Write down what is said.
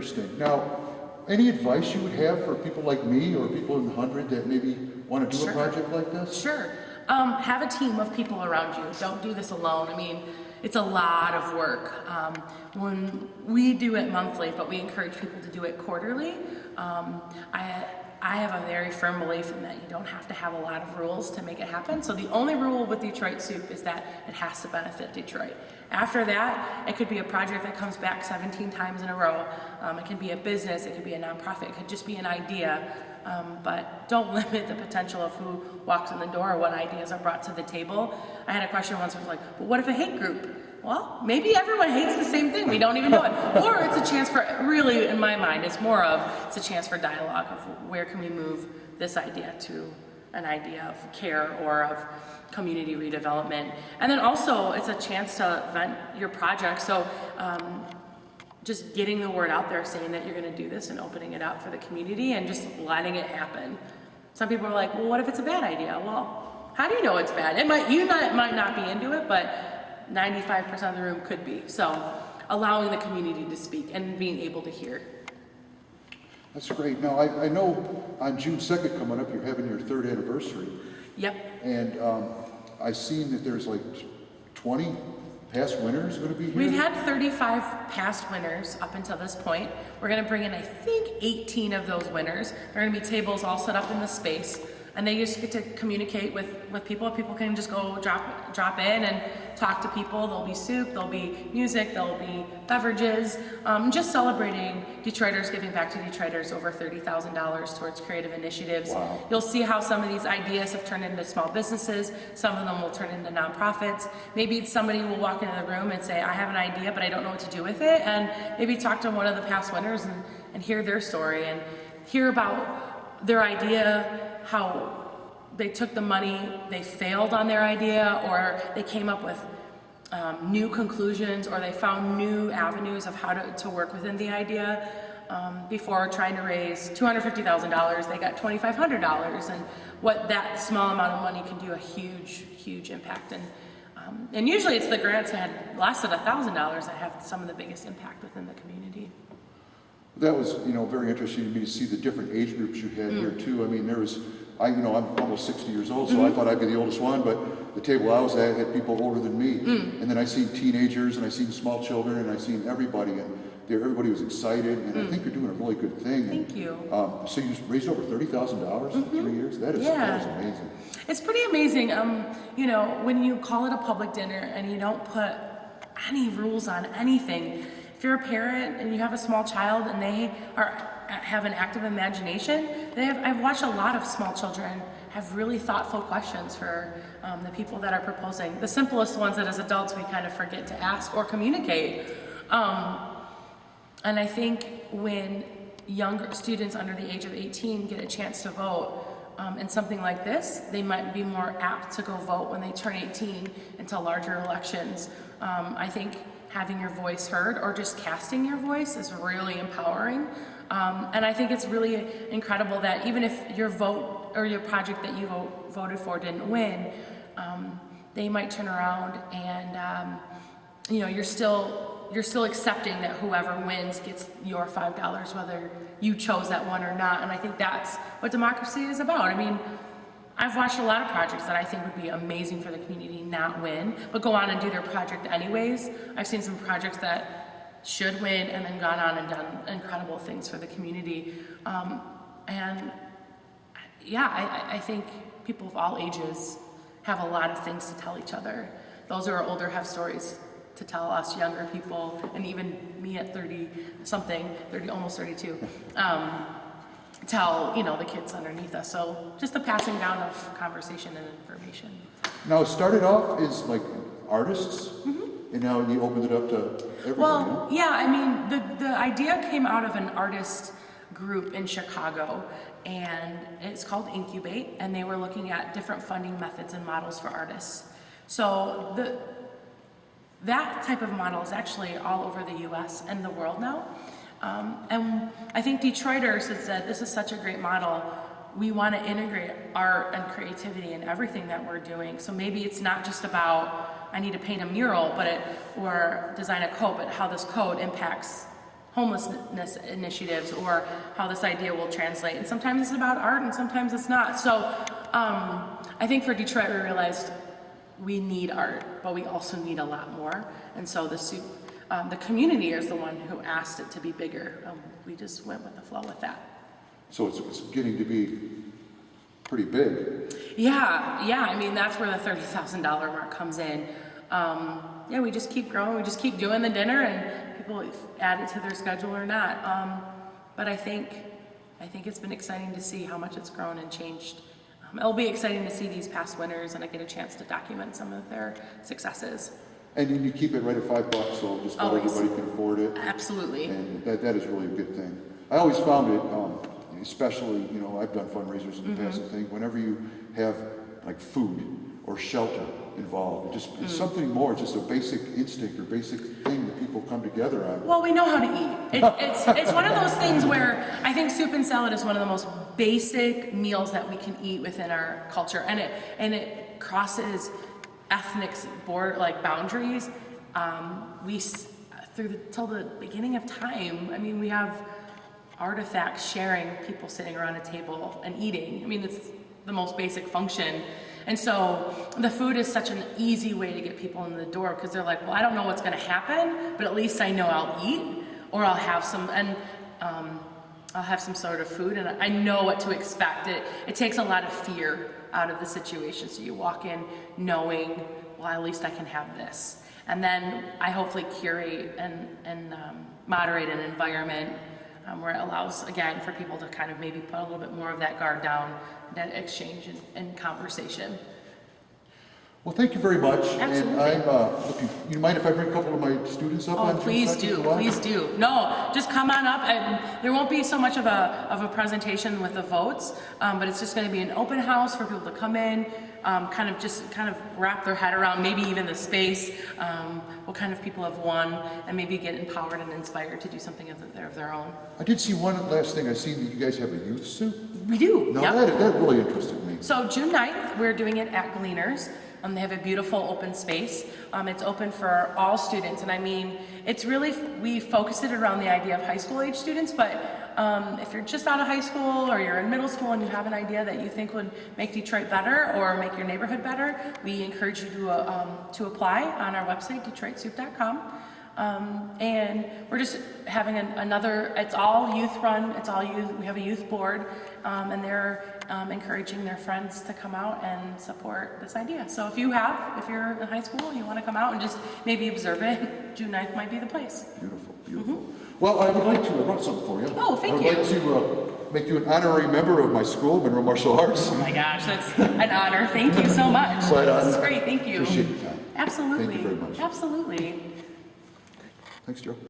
interesting. Now, any advice you would have for people like me or people in the 100 that maybe want to do a project like this? Sure. Have a team of people around you. Don't do this alone. I mean, it's a lot of work. When we do it monthly, but we encourage people to do it quarterly, I have a very firm belief in that you don't have to have a lot of rules to make it happen. So the only rule with Detroit Soup is that it has to benefit Detroit. After that, it could be a project that comes back 17 times in a row. It can be a business, it could be a nonprofit, it could just be an idea. But don't limit the potential of who walks in the door or what ideas are brought to the table. I had a question once, was like, but what if a hate group? Well, maybe everyone hates the same thing, we don't even know it. Or it's a chance for, really in my mind, it's a chance for dialogue of where can we move this idea to an idea of care or of community redevelopment. And then also it's a chance to vent your project. So just getting the word out there, saying that you're going to do this and opening it up for the community and just letting it happen. Some people are like, well, what if it's a bad idea? Well, how do you know it's bad? You might not be into it, but 95% of the room could be. So allowing the community to speak and being able to hear. That's great. Now, I know on June 2nd coming up, you're having your 3rd anniversary. Yep. And I've seen that there's like 20 past winners going to be here? We've had 35 past winners up until this point. We're going to bring in, I think, 18 of those winners. There are going to be tables all set up in the space, and they just get to communicate with people. People can just go drop in and talk to people. There'll be soup, there'll be music, there'll be beverages. Just celebrating Detroiters, giving back to Detroiters over $30,000 towards creative initiatives. Wow. You'll see how some of these ideas have turned into small businesses. Some of them will turn into nonprofits. Maybe somebody will walk into the room and say, I have an idea, but I don't know what to do with it. And maybe talk to one of the past winners and hear their story and hear about their idea, how they took the money, they failed on their idea, or they came up with new conclusions, or they found new avenues of how to work within the idea. Before trying to raise $250,000, they got $2,500, and what that small amount of money can do a huge, huge impact. And usually it's the grants that had less than $1,000 that have some of the biggest impact within the community. That was, very interesting to me to see the different age groups you had here too. I mean, I'm almost 60 years old, so I thought I'd be the oldest one, but the table I was at had people older than me. And then I seen teenagers, and I seen small children, and I seen everybody, and everybody was excited, and I think you're doing a really good thing. Thank you. So you raised over $30,000 in 3 years? That is amazing. It's pretty amazing. When you call it a public dinner and you don't put any rules on anything, if you're a parent and you have a small child and they have an active imagination, I've watched a lot of small children have really thoughtful questions for the people that are proposing. The simplest ones that as adults we kind of forget to ask or communicate. And I think when younger students under the age of 18 get a chance to vote in something like this, they might be more apt to go vote when they turn 18 into larger elections. I think having your voice heard or just casting your voice is really empowering. And I think it's really incredible that even if your vote or your project that you voted for didn't win, they might turn around and you're still accepting that whoever wins gets your $5, whether you chose that one or not. And I think that's what democracy is about. I mean, I've watched a lot of projects that I think would be amazing for the community not win, but go on and do their project anyways. I've seen some projects that should win and then gone on and done incredible things for the community. I think people of all ages have a lot of things to tell each other. Those who are older have stories to tell us younger people, and even me at 30-something, almost 32, tell the kids underneath us. So just the passing down of conversation and information. Now it started off as like artists, and now you opened it up to everybody. Well, yeah, I mean, the idea came out of an artist group in Chicago, and it's called Incubate, and they were looking at different funding methods and models for artists. So that type of model is actually all over the US and the world now. And I think Detroiters had said, this is such a great model. We want to integrate art and creativity in everything that we're doing. So maybe it's not just about, I need to paint a mural or design a code, but how this code impacts homelessness initiatives, or how this idea will translate. And sometimes it's about art and sometimes it's not. So I think for Detroit, we realized we need art, but we also need a lot more. And so the community is the one who asked it to be bigger. We just went with the flow with that. So it's getting to be pretty big. Yeah. I mean, that's where the $30,000 mark comes in. Yeah, we just keep growing. We just keep doing the dinner, and people add it to their schedule or not. But I think it's been exciting to see how much it's grown and changed. It'll be exciting to see these past winners, and I get a chance to document some of their successes. And you keep it right at $5, so just about Always. everybody can afford it. Absolutely. And that is really a good thing. I always found it, especially, I've done fundraisers in the past, I think, whenever you have like food or shelter involved, it's something more, it's just a basic instinct or basic thing that people come together on. Well, we know how to eat. It's one of those things where I think soup and salad is one of the most basic meals that we can eat within our culture, and it crosses ethnic boundaries. Till the beginning of time, I mean, we have artifacts sharing people sitting around a table and eating. I mean, it's the most basic function. And so the food is such an easy way to get people in the door, because they're like, well, I don't know what's going to happen, but at least I know I'll eat, or I'll have some, and I'll have some sort of food, and I know what to expect. It takes a lot of fear out of the situation. So you walk in knowing, well, at least I can have this. And then I hopefully curate and moderate an environment where it allows, again, for people to kind of maybe put a little bit more of that guard down, that exchange and conversation. Well, thank you very much. Absolutely. And I'm looking, you mind if I bring a couple of my students up? Oh, please do. Please do. No, just come on up. And there won't be so much of a presentation with the votes, but it's just going to be an open house for people to come in, kind of wrap their head around maybe even the space, what kind of people have won, and maybe get empowered and inspired to do something of their own. I did see one last thing. I see that you guys have a youth soup. We do. No, Yep. that really interested me. So June 9th, we're doing it at Gleaners. They have a beautiful open space. It's open for all students, and I mean, it's really, we focus it around the idea of high school age students, but if you're just out of high school or you're in middle school and you have an idea that you think would make Detroit better or make your neighborhood better, we encourage you to apply on our website, detroitsoup.com. And we're just having it's all youth run, it's all youth, we have a youth board, and they're encouraging their friends to come out and support this idea. So if you're in high school and you want to come out and just maybe observe it, June 9th might be the place. Beautiful, beautiful. Mm-hmm. Well, I brought something for you. Oh, thank you. I would like to make you an honorary member of my school, Monroe Martial Arts. Oh my gosh, that's an honor. Thank you so much. This is great, thank you. Appreciate your time. Absolutely. Thank you very much. Absolutely. Thanks, Joe.